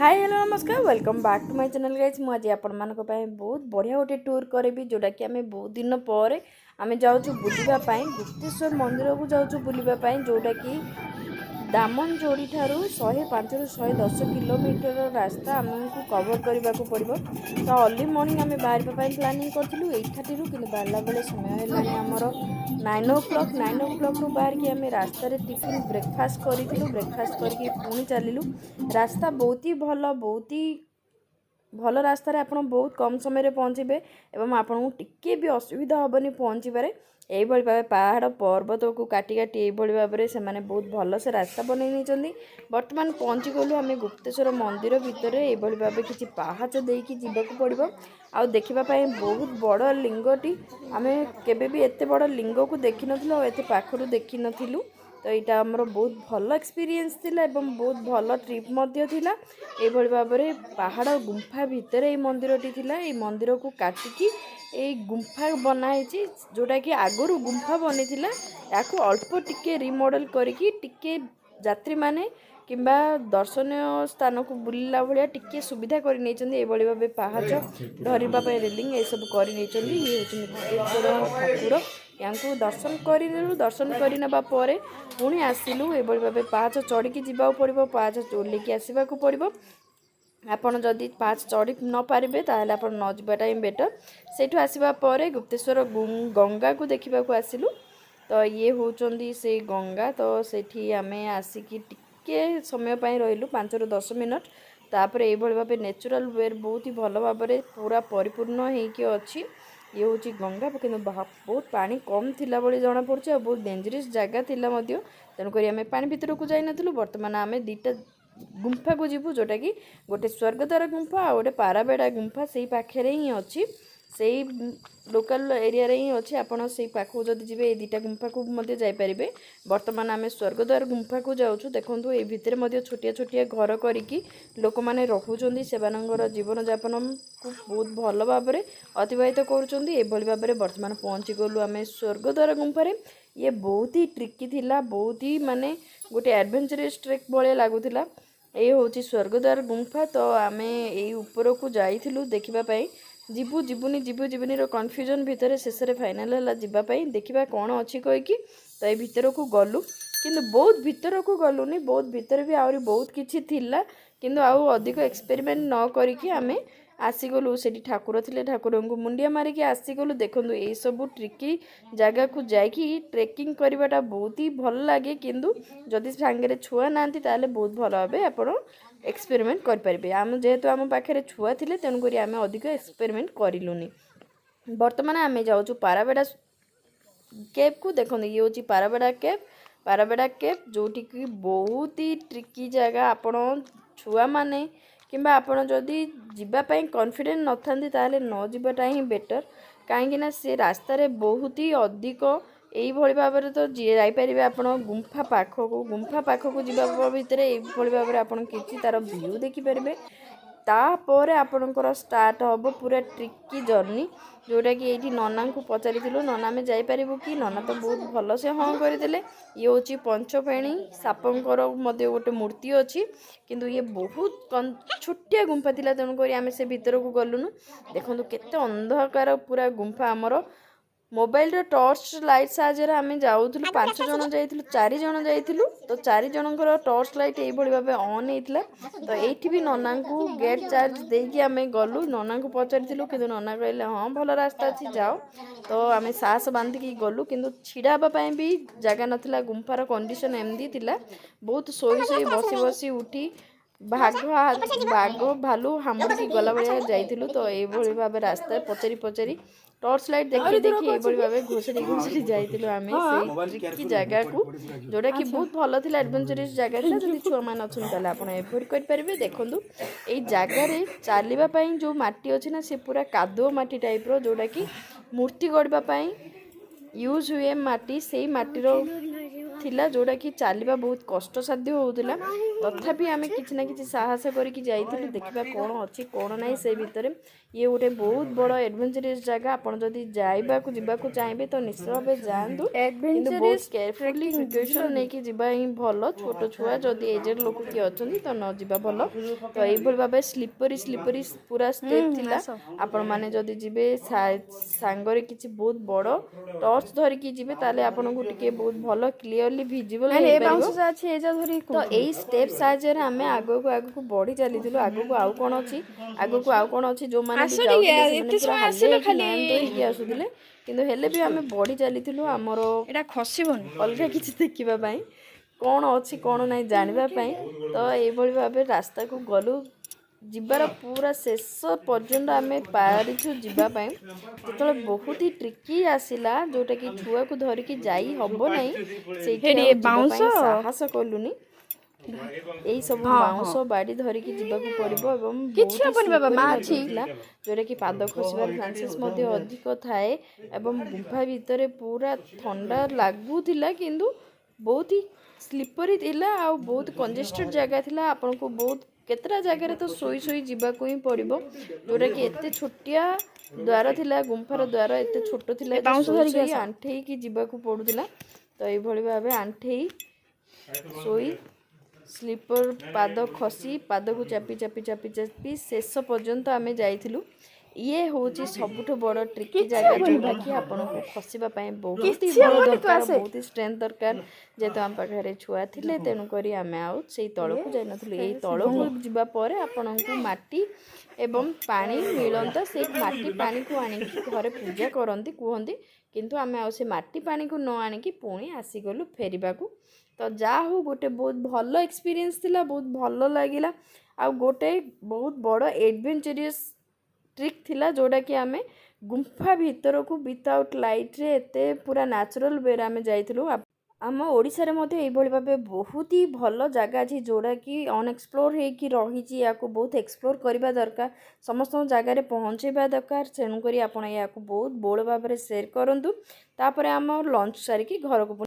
हाय hello नमस्कार welcome back to my channel guys मुझे आपण मानक बहुत बढ़िया गोटे टूर करी जोटा कि आम बहुत दिन पर आम जाऊँ बुलापी गुप्तेश्वर मंदिर को जाऊँ बुलापी जोटा कि दामनजोड़ी ठारू 105 ରୁ 110 किलोमीटर रास्ता आमको कवर करने को पड़ो। तो अर्ली मॉर्निंग आम बाहर प्लानिंग करूँ एठाठी कि बाहर बेले समय है आमर 9 o'clock बाहर कि आम रास्त टिफिन ब्रेकफास्ट करूँ ब्रेकफास्ट करके पुणी चलू। रास्ता बहुत ही भल रास्तार आप बहुत कम समय पहुँचे एवं आपको टिके भी असुविधा हेनी पहुँचवे यही भाव पहाड़ पर्वत को काटी काटी यही भाव से बहुत भल से रास्ता बनई नहीं। बर्तमान पहुँची गलु आम गुप्तेश्वर मंदिर भितर यही भाव किसी पहाच देकी जीवाक पड़ो। आ देखापी बहुत बड़ लिंगटी आम केबे एत बड़ लिंग को देखी नथिलु एत पाखरु देखी नथिलु। तो यहाँ आमर बहुत भल एक्सपीरियंस थिला एवं बहुत भल ट्रिप मध्य थिला। एभली भाव में पहाड़ गुंफा भितर ये मंदिरटी थिला। ये मंदिर को काटिकी ये गुंफा बनाई जोटा कि आगुरी गुंफा बनी थिला याकू अल्प टिके रिमॉडल करके टिके यात्री माने किंबा दर्शनीय स्थान को बुलला भाया टिके सुविधा कर भाव पहाच धरवा रेलिंग ये सब कर ठाकुर या दर्शन करूँ दर्शन करनेबा पुणी आसिलु ये भाव पहाच चढ़ी जावाक पड़ो पहाच ओल्लेकी आसवाक पड़ो। आपड़ जदि पाँच चढ़ी न पारे ताहले आप न जाटा ही बेटर। सेठू आसवा पर गुप्तेश्वर गंगा को देखा आसिलु। तो ये होचंदी से गंगा तो सेठी आमे आसिकी टिके समय पाई रहिलु 5 ରୁ 10 मिनट। तापर ये भाव नेचुरल वेर बहुत ही भल भाव पूरा परिपूर्ण होगी अच्छी। ये हूँ गंगा कि बहुत पानी कम थिला बड़ी जना पड़े बहुत डेंजरस जगह थिला मध्य तेणुक आम पानी भितर को जाई नथिलु। बर्तमान आम दीटा गुंफा को जीवु जोटा कि गोटे स्वर्गद्वार गुंफा आ गोटे पाराबेड़ा गुंफा से पाखे ही अच्छी से लोकल एरिया रे ही अच्छी। आपड़ से पाखु जदि जी ये दुटा गुंफा को जापारे। बर्तमान आम स्वर्गद्वार गुंफा को जाऊँ देखूँ ये भितर छोटिया छोटिया घर करिकी लोक मैंने रोचुंट से जीवन जापन को बहुत भल भाव अतिबाहित करुँच भाव में बर्तमान पहुँची गलु आम स्वर्गद्वार गुंफारे। ये बहुत ही ट्रिकी थिला बहुत ही माने गोटे एडवेंचरस ट्रेक भाया लगुला। ये हूँ स्वर्गद्वार गुंफा तो आम यही ऊपर को जाइलु देखापी जीवु जीवुनी जीवु जीवनी कन्फ्यूजन भितर शेष में फाइनाल है जावाई देखा कौन अच्छी कहीकि। तो ये भितर को गलु किंतु बहुत भितर को गलुनी बहुत भितर भी आहरी बहुत किछि थिला किंतु आउ अधिक एक्सपेरिमेंट न करिकि आमे आसीगलु। से ठाकुर थे ठाकुर को मुंडिया मारिकी आसीगलु। देखो ये सब ट्रिकी जगह को जाकि ट्रेकिंग करवाटा बहुत ही भल लगे किंतु जदि सांगे छुआ ना बहुत भल भाव आप एक्सपेरिमेंट करें। आम जेहेतु आम पाखे छुआ थे तेणुक आम अधिक एक्सपेरिमेंट करूनी। बर्तमान आम जाऊँ पाराबेड़ा केव को देखो ये हूँ पाराबेड़ा केव जोटी की बहुत ही ट्रिकी जगह आपण छुआ माने किंबा आपण जदि जीवाई कॉन्फिडेंट न था न जाटा ही बेटर कहीं से रास्ता रे बहुत ही अधिक यही भाव में तो जापारे आप गुंफा पाखक जावा भितर यही भाव में आप तार व्यू देखिपारे। तापर आपणकर स्टार्ट हम पूरा ट्रिकी जर्नी जोटा कि ये नना को पचारि नना में जापारू कि नना तो बहुत भल से हाँ करदे। ये हूँ पंचफेणी सापंकर गोटे मूर्ति अच्छी किंतु ये बहुत छोटिया गुंफा थिला तेणुक आम से भितर को गलुनु। देखो केते अंधकार पूरा गुंफा आमर मोबाइल टॉर्च लाइट साहाय्य आम जाऊँ 5 जन जाइलु 4 जन जाइलु तो 4 जनकर टॉर्च लाइट यही भाव ऑन होता। तो ये भी नना को गेट चार्ज देकी आम गलु नना को पचारि कि नना कहले हाँ भल रास्ता अच्छी जाओ। तो आम साहस बांधिकी गलु किंतु छिड़ावाई भी जगह नाला गुंफार कंडीशन एमती थिला बहुत शोई शोई बसी बसी उठी बाघ भालू हामुड़ी गला भाया जाइलु। तो ये भाव रास्ता पचारि पचारि टॉर्च लाइट देखी देखी ये भाव घोषड़ी घोषड़ी जाइलु आम से जगह को जोटा कि बहुत भल थी एडवेंचरस जगह था। जब छुआ मान अच्छे आप एभोड करेंगे। देखो ये जगार चलवाई जो माटी अच्छी ना सी पूरा कादुओ माटी टाइप रो जोटा कि मूर्ति गढ़ापी यूज हुए माटी से माटीर थिला जोड़ा कि चलवा बहुत कष्टसाध्य होउतिला तथापि आमे किछि ना किछि साहस करिकि जाइथिलु देखिबा कोन अछि कोन नै से भितरे ये गोटे बहुत बड़ एडवेंचरस जगह आपण जदि जाइबाकू जिबाकू चाहबे तो निश्चित भाबे जांदु किंतु बहुत केयरफुली प्रिकॉशन नै कि जिबा ही भलो छोटो छुआ जदि एजेड लोक कि अछंती तो न जिबा भलो तो एई भल भाबे स्लिपरी पूरा स्टेप थिला आपण माने जदि जिबे सांगरे किछि बहुत बड़ टॉर्च धरि कि जिबे ताले आपण को टिके बहुत भलो क्लियरली विजिबल हे परिबो तो एई स्टेप साहाय्य रे हमें आगो को बढ़ी चलीथिलु आगो को आउ कोन अछि आगो को आउ कोन अछि जो माने भी जाउथिले कि आसुथिले किंतु हेले भी हमें बढ़ी चलीथिलु हमरो एटा खसिबन अलगा किछि देखिबा पई कोन अछि कोन नै जानिबा पई तो एई भली भाबे रास्ता को गलु जिबार पूरा शेष पर्यंत आम पारिछु जीवाई जो बहुत ही ट्रिकी आसला जोटा कि छुआ को धरिकी जाई हबो नहीं साहस कलुनी यही सब बाउंस बाड़ी धरिकी जीवाकू पड़िबो एवं जोटा कि पाद खसबार चांसेस अधिक थाए एवं गुफा भितर पूरा ठंडा लगुला किंतु बहुत ही स्लीपरी थिला आ बहुत कंजेस्टेड जगह थिला आपन को बहुत केतरा जगह तो सोई जीवाकू ही पड़िबो जोटा कि एते छोटिया द्वार थिला गुंफार द्वार एते छोटो थिला धरिकी आंठेई की जीवाकू पड़ुथिला तो एई भली भाबे आंठेई सोई स्लीपर पाद खसी पाद को चापी चापी चापी चापी शेष पर्यंत आमे जाइथिलु ये होची सबुठ बड़ ट्रिकी जगह जोटा कि आपन को खसिबा पय बहुत ही बड़ दरकार बहुत ही स्ट्रेंथ दरकार जेतो हम पाखरे छुआ थिले तेनु करी आमे आउ सेई तळ को जाय नथलु एई तळ को जिबा परे आपन को माटी एवं पानी मिलंता से माटी पानी को आनी घरे पूजा करंती कहंती किंतु आमे आउ से माटी पानी को न आनी कि पुणी आसी गलु फेरिबा को तो जा हो गोटे बहुत भल एक्सपीरियंस थिला बहुत भल लागिला आ गोटे बहुत बड़ एडवेंचरस ट्रिक थिला जोड़ा कि आमे गुंफा भीतर को विदाउट लाइट रे एते पूरा नेचुरल वे रे आमे जाइथिलु आम ओडिशा रे मध्ये एई भली भाबे बहुत ही भल जगह अछि जोड़ा कि अनएक्सप्लोर हे कि रहिछि याको बहुत एक्सप्लोर करबा दरकार समस्त जगह रे पहुंचेबा दरकार सेनु करी आपण याको बहुत बोड़ भाबरे शेयर करंतु तापरे आम लंच सारी कि घर को